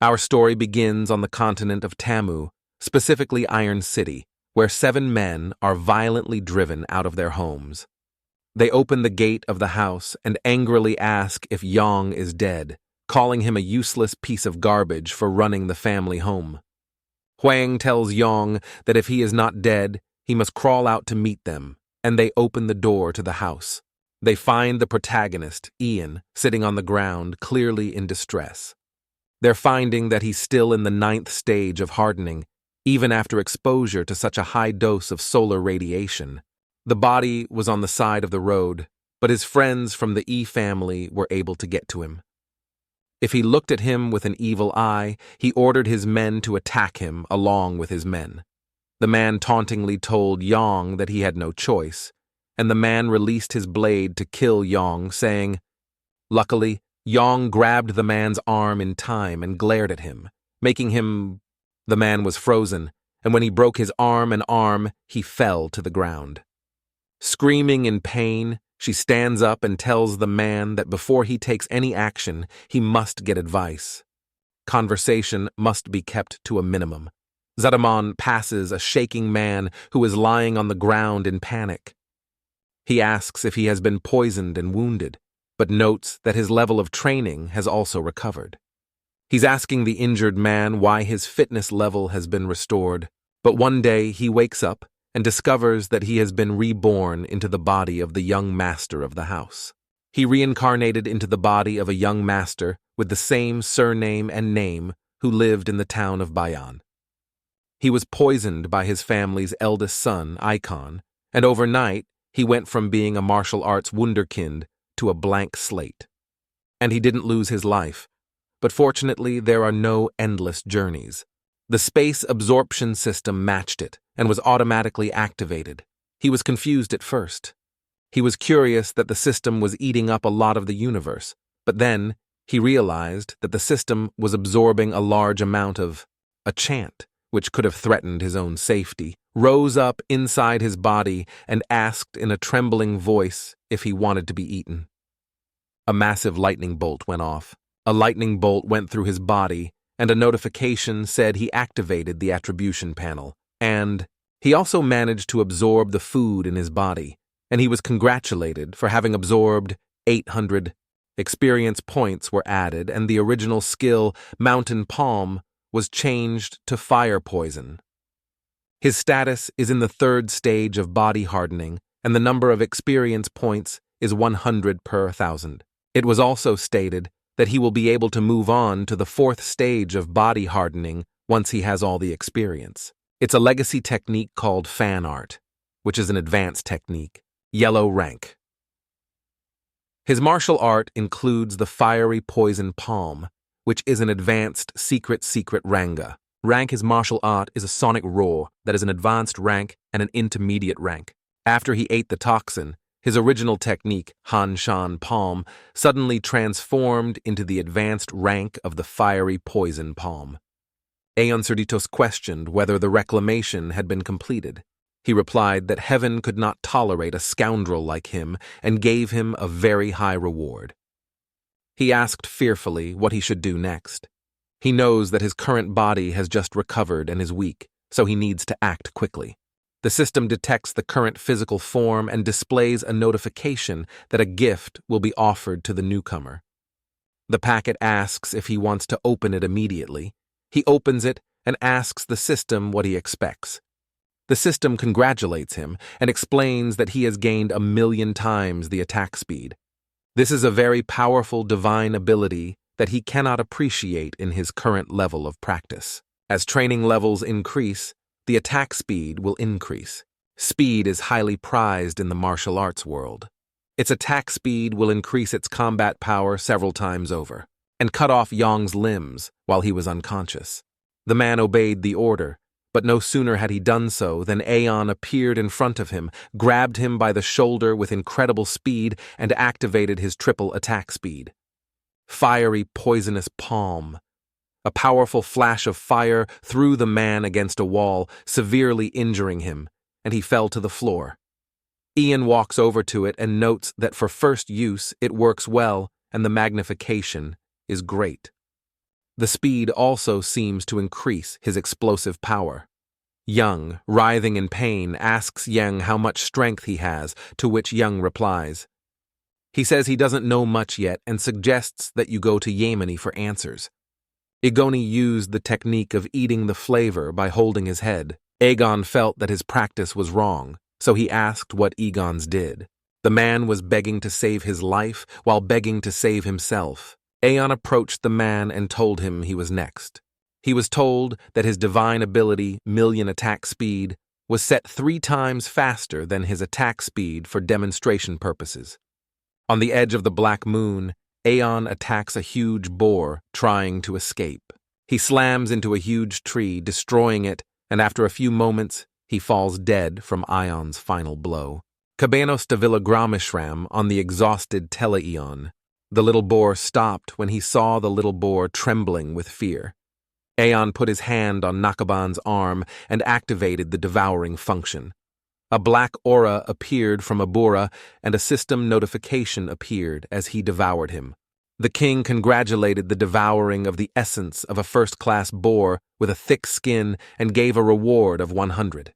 Our story begins on the continent of Tamu, specifically Iron City, where 7 men are violently driven out of their homes. They open the gate of the house and angrily ask if Yong is dead, calling him a useless piece of garbage for running the family home. Huang tells Yong that if he is not dead, he must crawl out to meet them, and they open the door to the house. They find the protagonist, Ian, sitting on the ground, clearly in distress. They're finding that he's still in the 9th stage of hardening, even after exposure to such a high dose of solar radiation. The body was on the side of the road, but his friends from the E family were able to get to him. If he looked at him with an evil eye, he ordered his men to attack him along with his men. The man tauntingly told Yong that he had no choice, and the man released his blade to kill Yong, saying, "Luckily, Yong grabbed the man's arm in time and glared at him, making him—" The man was frozen, and when he broke his arm and arm, he fell to the ground. Screaming in pain, she stands up and tells the man that before he takes any action, he must get advice. Conversation must be kept to a minimum. Zadamon passes a shaking man who is lying on the ground in panic. He asks if he has been poisoned and wounded, but notes that his level of training has also recovered. He's asking the injured man why his fitness level has been restored, but one day he wakes up and discovers that he has been reborn into the body of the young master of the house. He reincarnated into the body of a young master with the same surname and name who lived in the town of Bayan. He was poisoned by his family's eldest son, Icon, and overnight he went from being a martial arts wunderkind to a blank slate. And he didn't lose his life, but fortunately there are no endless journeys. The space absorption system matched it and was automatically activated. He was confused at first. He was curious that the system was eating up a lot of the universe, but then he realized that the system was absorbing a large amount of a chant, which could have threatened his own safety, rose up inside his body and asked in a trembling voice if he wanted to be eaten. A massive lightning bolt went off. A lightning bolt went through his body, and a notification said he activated the attribution panel, and he also managed to absorb the food in his body, and he was congratulated for having absorbed 800 experience points were added, and the original skill, Mountain Palm, was changed to Fire Poison. His status is in the 3rd stage of body hardening, and the number of experience points is 100 per 1,000. It was also stated that he will be able to move on to the 4th stage of body hardening once he has all the experience. It's a legacy technique called fan art, which is an advanced technique. Yellow rank. His martial art includes the Fiery Poison Palm, which is an advanced secret ranga. Rank his martial art is a sonic roar that is an advanced rank and an intermediate rank. After he ate the toxin, his original technique, Han Shan Palm, suddenly transformed into the advanced rank of the Fiery Poison Palm. Aeon Cerditos questioned whether the reclamation had been completed. He replied that heaven could not tolerate a scoundrel like him and gave him a very high reward. He asked fearfully what he should do next. He knows that his current body has just recovered and is weak, so he needs to act quickly. The system detects the current physical form and displays a notification that a gift will be offered to the newcomer. The packet asks if he wants to open it immediately. He opens it and asks the system what he expects. The system congratulates him and explains that he has gained 1,000,000 times the attack speed. This is a very powerful divine ability that he cannot appreciate in his current level of practice. As training levels increase, the attack speed will increase. Speed is highly prized in the martial arts world. Its attack speed will increase its combat power several times over, and cut off Yong's limbs while he was unconscious. The man obeyed the order, but no sooner had he done so than Aeon appeared in front of him, grabbed him by the shoulder with incredible speed, and activated his triple attack speed. Fiery Poisonous Palm. A powerful flash of fire threw the man against a wall, severely injuring him, and he fell to the floor. Ian walks over to it and notes that for first use it works well and the magnification is great. The speed also seems to increase his explosive power. Young, writhing in pain, asks Yang how much strength he has, to which Young replies. He says he doesn't know much yet and suggests that you go to Yemeni for answers. Igoni used the technique of eating the flavor by holding his head. Aegon felt that his practice was wrong, so he asked what Egon's did. The man was begging to save his life while begging to save himself. Aeon approached the man and told him he was next. He was told that his divine ability, million attack speed, was set 3 times faster than his attack speed for demonstration purposes. On the edge of the Black Moon, Aeon attacks a huge boar trying to escape. He slams into a huge tree, destroying it, and after a few moments, he falls dead from Aeon's final blow. Cabanos de Villagramishram on the exhausted Teleon. The little boar stopped when he saw the little boar trembling with fear. Aeon put his hand on Nakaban's arm and activated the devouring function. A black aura appeared from Abura, and a system notification appeared as he devoured him. The king congratulated the devouring of the essence of a first-class boar with a thick skin and gave a reward of 100.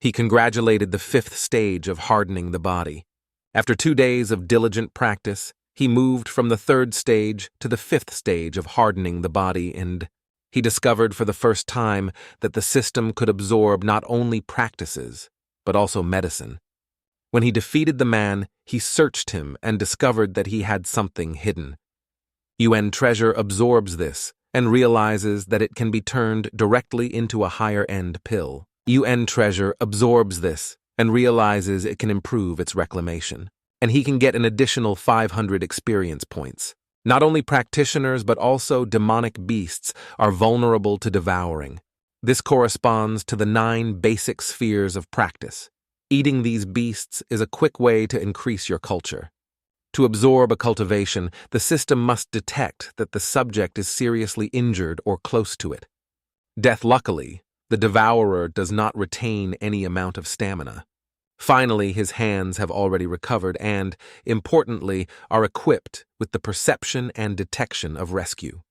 He congratulated the 5th stage of hardening the body. After 2 days of diligent practice, he moved from the 3rd stage to the 5th stage of hardening the body, and he discovered for the first time that the system could absorb not only practices, but also medicine. When he defeated the man, he searched him and discovered that he had something hidden. UN Treasure absorbs this and realizes that it can be turned directly into a higher-end pill. UN Treasure absorbs this and realizes it can improve its reclamation, and he can get an additional 500 experience points. Not only practitioners but also demonic beasts are vulnerable to devouring. This corresponds to the 9 basic spheres of practice. Eating these beasts is a quick way to increase your culture. To absorb a cultivation, the system must detect that the subject is seriously injured or close to it. Luckily, the devourer does not retain any amount of stamina. Finally, his hands have already recovered and, importantly, are equipped with the perception and detection of rescue.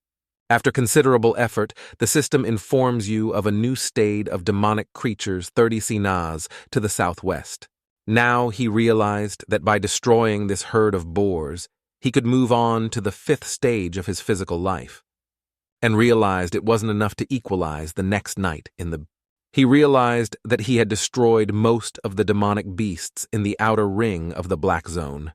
After considerable effort, the system informs you of a new state of demonic creatures 30 sinas to the southwest. Now he realized that by destroying this herd of boars, he could move on to the 5th stage of his physical life, and realized it wasn't enough to equalize the next night in the... He realized that he had destroyed most of the demonic beasts in the outer ring of the Black Zone.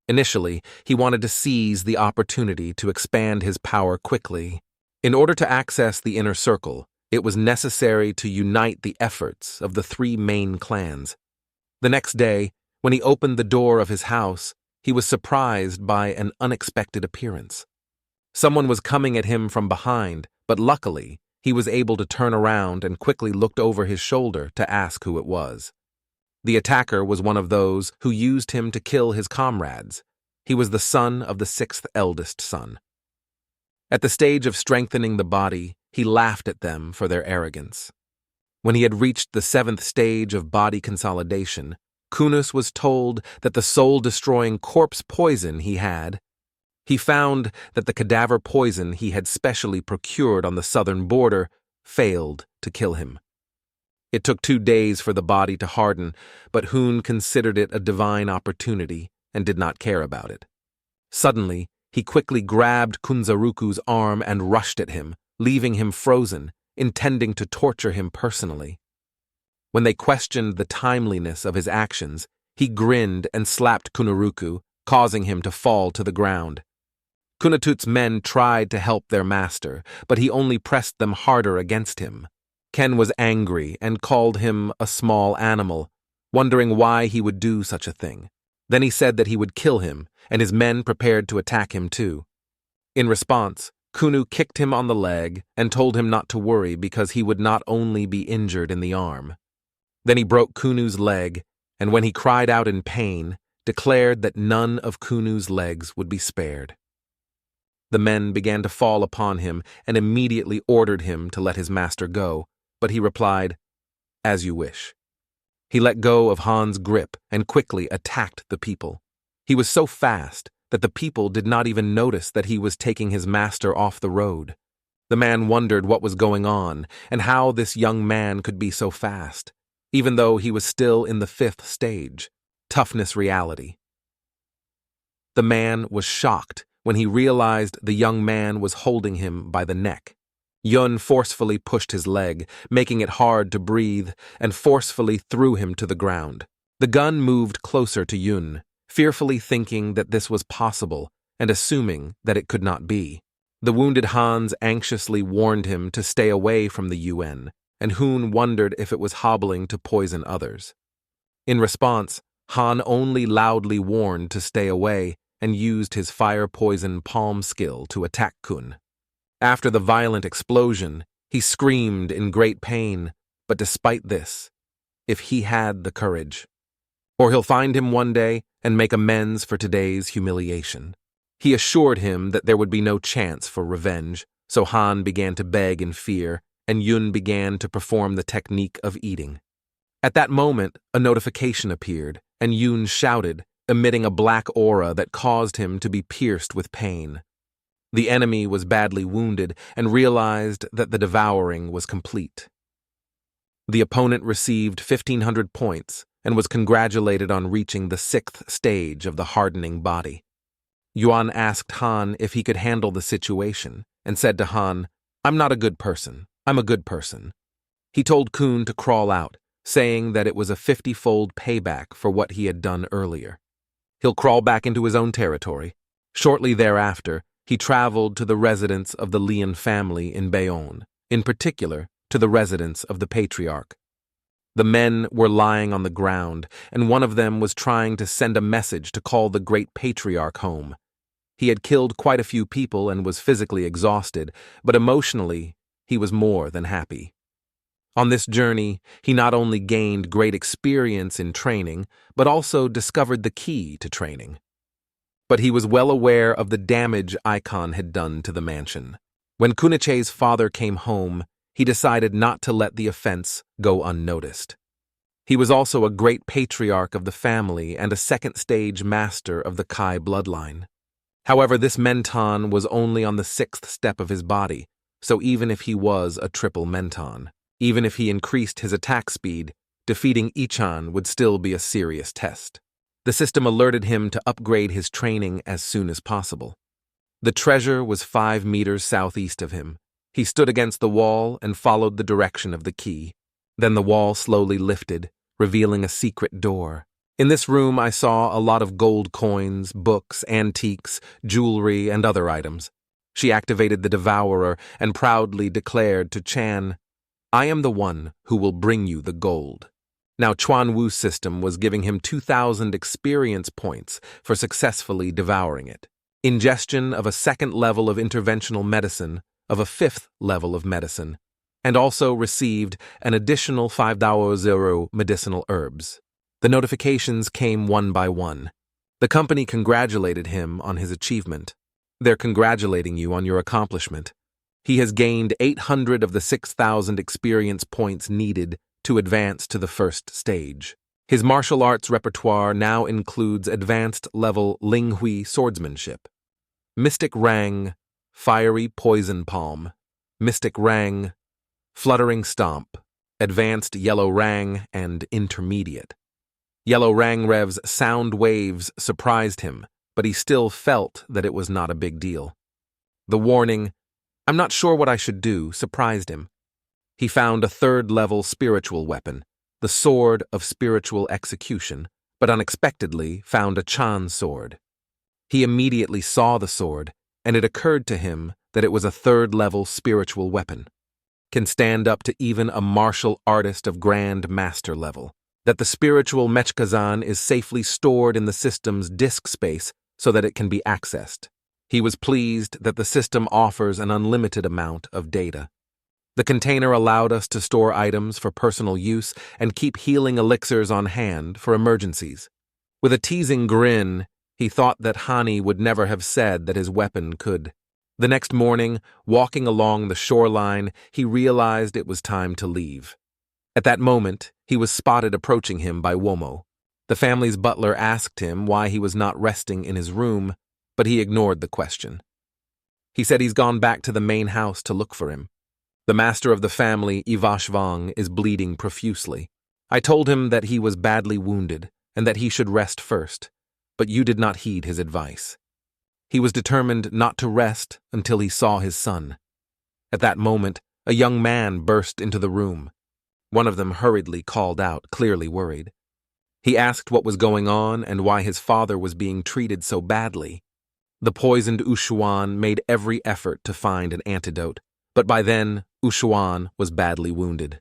Initially, he wanted to seize the opportunity to expand his power quickly. In order to access the inner circle, it was necessary to unite the efforts of the 3 main clans. The next day, when he opened the door of his house, he was surprised by an unexpected appearance. Someone was coming at him from behind, but luckily, he was able to turn around and quickly looked over his shoulder to ask who it was. The attacker was one of those who used him to kill his comrades. He was the son of the 6th eldest son. At the stage of strengthening the body, he laughed at them for their arrogance. When he had reached the 7th stage of body consolidation, Kunus was told that the soul-destroying corpse poison he found that the cadaver poison he had specially procured on the southern border failed to kill him. It took 2 days for the body to harden, but Hoon considered it a divine opportunity and did not care about it. Suddenly, he quickly grabbed Kunzaruku's arm and rushed at him, leaving him frozen, intending to torture him personally. When they questioned the timeliness of his actions, he grinned and slapped Kunaruku, causing him to fall to the ground. Kunatut's men tried to help their master, but he only pressed them harder against him. Ken was angry and called him a small animal, wondering why he would do such a thing. Then he said that he would kill him, and his men prepared to attack him too. In response, Kunu kicked him on the leg and told him not to worry because he would not only be injured in the arm. Then he broke Kunu's leg, and when he cried out in pain, declared that none of Kunu's legs would be spared. The men began to fall upon him and immediately ordered him to let his master go, but he replied, "As you wish." He let go of Han's grip and quickly attacked the people. He was so fast that the people did not even notice that he was taking his master off the road. The man wondered what was going on and how this young man could be so fast, even though he was still in the 5th stage, toughness reality. The man was shocked when he realized the young man was holding him by the neck. Yun forcefully pushed his leg, making it hard to breathe, and forcefully threw him to the ground. The gun moved closer to Yun, fearfully thinking that this was possible and assuming that it could not be. The wounded Hans anxiously warned him to stay away from the UN, and Hoon wondered if it was hobbling to poison others. In response, Han only loudly warned to stay away and used his fire-poison palm skill to attack Kun. After the violent explosion, he screamed in great pain, but despite this, if he had the courage. Or he'll find him one day and make amends for today's humiliation. He assured him that there would be no chance for revenge, so Han began to beg in fear, and Yun began to perform the technique of eating. At that moment, a notification appeared, and Yun shouted, emitting a black aura that caused him to be pierced with pain. The enemy was badly wounded and realized that the devouring was complete. The opponent received 1,500 points and was congratulated on reaching the 6th stage of the hardening body. Yuan asked Han if he could handle the situation and said to Han, "I'm not a good person. I'm a good person." He told Kun to crawl out, saying that it was a 50-fold payback for what he had done earlier. He'll crawl back into his own territory. Shortly thereafter, he traveled to the residence of the Lian family in Bayonne, in particular to the residence of the patriarch. The men were lying on the ground, and one of them was trying to send a message to call the great patriarch home. He had killed quite a few people and was physically exhausted, but emotionally, he was more than happy. On this journey, he not only gained great experience in training, but also discovered the key to training. But he was well aware of the damage Icon had done to the mansion. When Kuniche's father came home, he decided not to let the offense go unnoticed. He was also a great patriarch of the family and a 2nd-stage master of the Kai bloodline. However, this Menton was only on the 6th step of his body, so even if he was a triple Menton, even if he increased his attack speed, defeating Ichan would still be a serious test. The system alerted him to upgrade his training as soon as possible. The treasure was 5 meters southeast of him. He stood against the wall and followed the direction of the key. Then the wall slowly lifted, revealing a secret door. In this room, I saw a lot of gold coins, books, antiques, jewelry, and other items. She activated the Devourer and proudly declared to Chan, "I am the one who will bring you the gold." Now Chuan Wu's system was giving him 2,000 experience points for successfully devouring it. Ingestion of a 2nd level of interventional medicine, of a 5th level of medicine, and also received an additional 5,000 medicinal herbs. The notifications came one by one. The company congratulated him on his achievement. "They're congratulating you on your accomplishment. He has gained 800 of the 6,000 experience points needed to advance to the 1st stage. His martial arts repertoire now includes advanced level Ling Hui swordsmanship, Mystic Rang, Fiery Poison Palm, Mystic Rang, Fluttering Stomp, Advanced Yellow Rang, and Intermediate. Yellow Rang Rev's sound waves surprised him, but he still felt that it was not a big deal. The warning, "I'm not sure what I should do," surprised him. He found a 3rd-level spiritual weapon, the Sword of Spiritual Execution, but unexpectedly found a Chan sword. He immediately saw the sword, and it occurred to him that it was a 3rd-level spiritual weapon. Can stand up to even a martial artist of Grand Master level. That the spiritual Mechkazan is safely stored in the system's disk space so that it can be accessed. He was pleased that the system offers an unlimited amount of data. The container allowed us to store items for personal use and keep healing elixirs on hand for emergencies. With a teasing grin, he thought that Hani would never have said that his weapon could. The next morning, walking along the shoreline, he realized it was time to leave. At that moment, he was spotted approaching him by Womo. The family's butler asked him why he was not resting in his room, but he ignored the question. He said he's gone back to the main house to look for him. The master of the family, Ivashvang, is bleeding profusely. I told him that he was badly wounded and that he should rest first, but you did not heed his advice. He was determined not to rest until he saw his son. At that moment, a young man burst into the room. One of them hurriedly called out, clearly worried. He asked what was going on and why his father was being treated so badly. The poisoned Ushuan made every effort to find an antidote, but by then, Ushuan was badly wounded.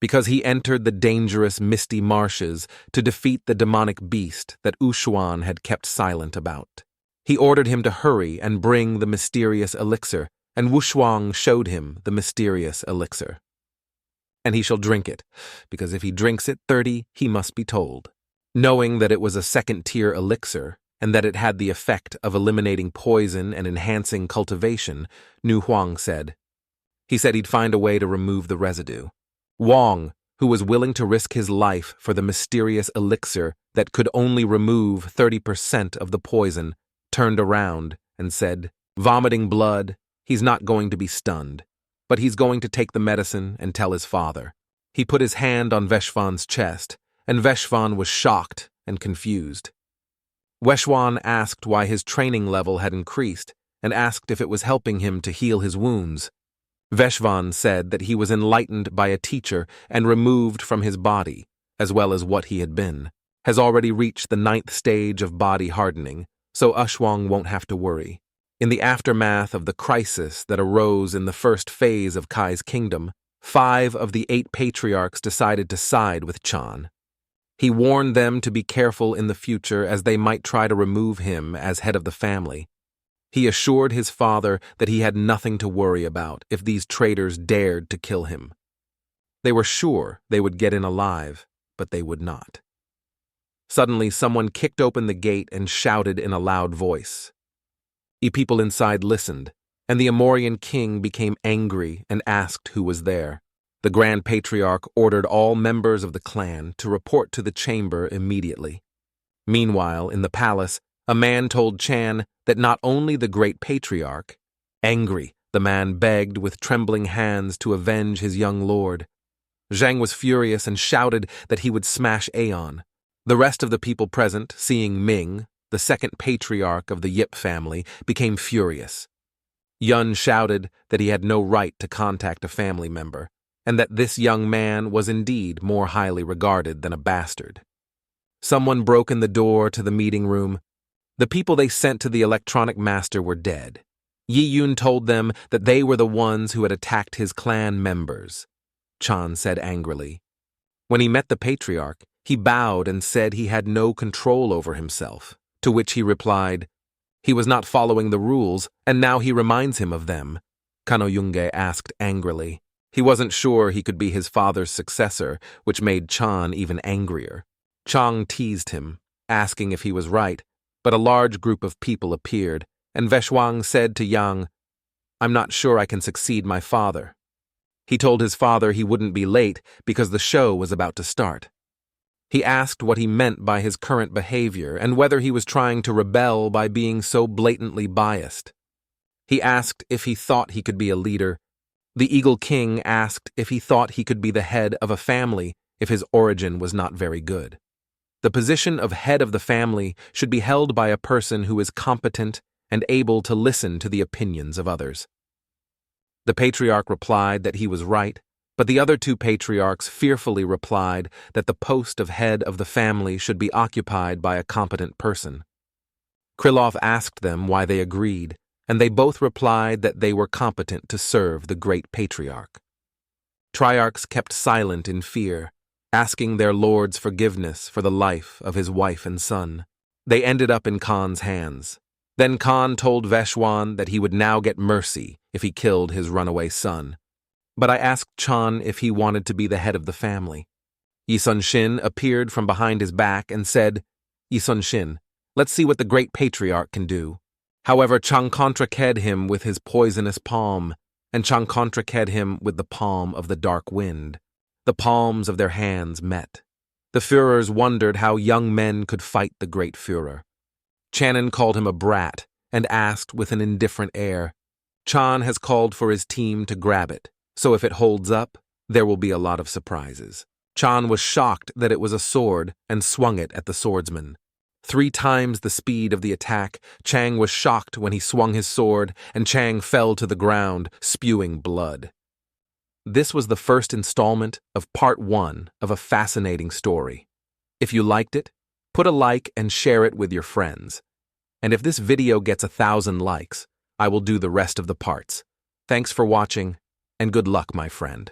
Because he entered the dangerous misty marshes to defeat the demonic beast that Ushuan had kept silent about. He ordered him to hurry and bring the mysterious elixir, and Wushuang showed him the mysterious elixir. And he shall drink it, because if he drinks it 30, he must be told. Knowing that it was a second-tier elixir, and that it had the effect of eliminating poison and enhancing cultivation, Nu Huang said. He said he'd find a way to remove the residue. Wang, who was willing to risk his life for the mysterious elixir that could only remove 30% of the poison, turned around and said, vomiting blood, he's not going to be stunned, but he's going to take the medicine and tell his father. He put his hand on Veshvan's chest, and Veshvan was shocked and confused. Weshwan asked why his training level had increased and asked if it was helping him to heal his wounds. Veshvan said that he was enlightened by a teacher and removed from his body, as well as what he had been, has already reached the 9th stage of body hardening, so Ushwang won't have to worry. In the aftermath of the crisis that arose in the first phase of Kai's kingdom, 5 of the 8 patriarchs decided to side with Chan. He warned them to be careful in the future as they might try to remove him as head of the family. He assured his father that he had nothing to worry about if these traitors dared to kill him. They were sure they would get in alive, but they would not. Suddenly, someone kicked open the gate and shouted in a loud voice. The people inside listened, and the Amorian king became angry and asked who was there. The Grand Patriarch ordered all members of the clan to report to the chamber immediately. Meanwhile, in the palace, a man told Chan that not only the Great Patriarch, angry, the man begged with trembling hands to avenge his young lord. Zhang was furious and shouted that he would smash Aeon. The rest of the people present, seeing Ming, the second patriarch of the Yip family, became furious. Yun shouted that he had no right to contact a family member, and that this young man was indeed more highly regarded than a bastard. Someone broke in the door to the meeting room. The people they sent to the electronic master were dead. Yi Yun told them that they were the ones who had attacked his clan members. Chan said angrily. When he met the patriarch, he bowed and said he had no control over himself, to which he replied, he was not following the rules, and now he reminds him of them. Kano Yunge asked angrily. He wasn't sure he could be his father's successor, which made Chan even angrier. Chang teased him, asking if he was right, but a large group of people appeared, and Veshwang said to Yang, I'm not sure I can succeed my father. He told his father he wouldn't be late because the show was about to start. He asked what he meant by his current behavior and whether he was trying to rebel by being so blatantly biased. He asked if he thought he could be a leader. The Eagle King asked if he thought he could be the head of a family if his origin was not very good. The position of head of the family should be held by a person who is competent and able to listen to the opinions of others. The patriarch replied that he was right, but the other 2 patriarchs fearfully replied that the post of head of the family should be occupied by a competent person. Krylov asked them why they agreed, and they both replied that they were competent to serve the great patriarch. Triarchs kept silent in fear, asking their lord's forgiveness for the life of his wife and son. They ended up in Khan's hands. Then Khan told Veshwan that he would now get mercy if he killed his runaway son. But I asked Chan if he wanted to be the head of the family. Yi Sun Shin appeared from behind his back and said, Yi Sun Shin, let's see what the great patriarch can do. However, Chang contraked him with his poisonous palm, and Chang contraked him with the palm of the dark wind. The palms of their hands met. The Führers wondered how young men could fight the great Führer. Channon called him a brat and asked with an indifferent air, Chan has called for his team to grab it, so if it holds up, there will be a lot of surprises. Chan was shocked that it was a sword and swung it at the swordsman. 3 times the speed of the attack, Chang was shocked when he swung his sword, and Chang fell to the ground, spewing blood. This was the first installment of part 1 of a fascinating story. If you liked it, put a like and share it with your friends. And if this video gets 1,000 likes, I will do the rest of the parts. Thanks for watching, and good luck, my friend.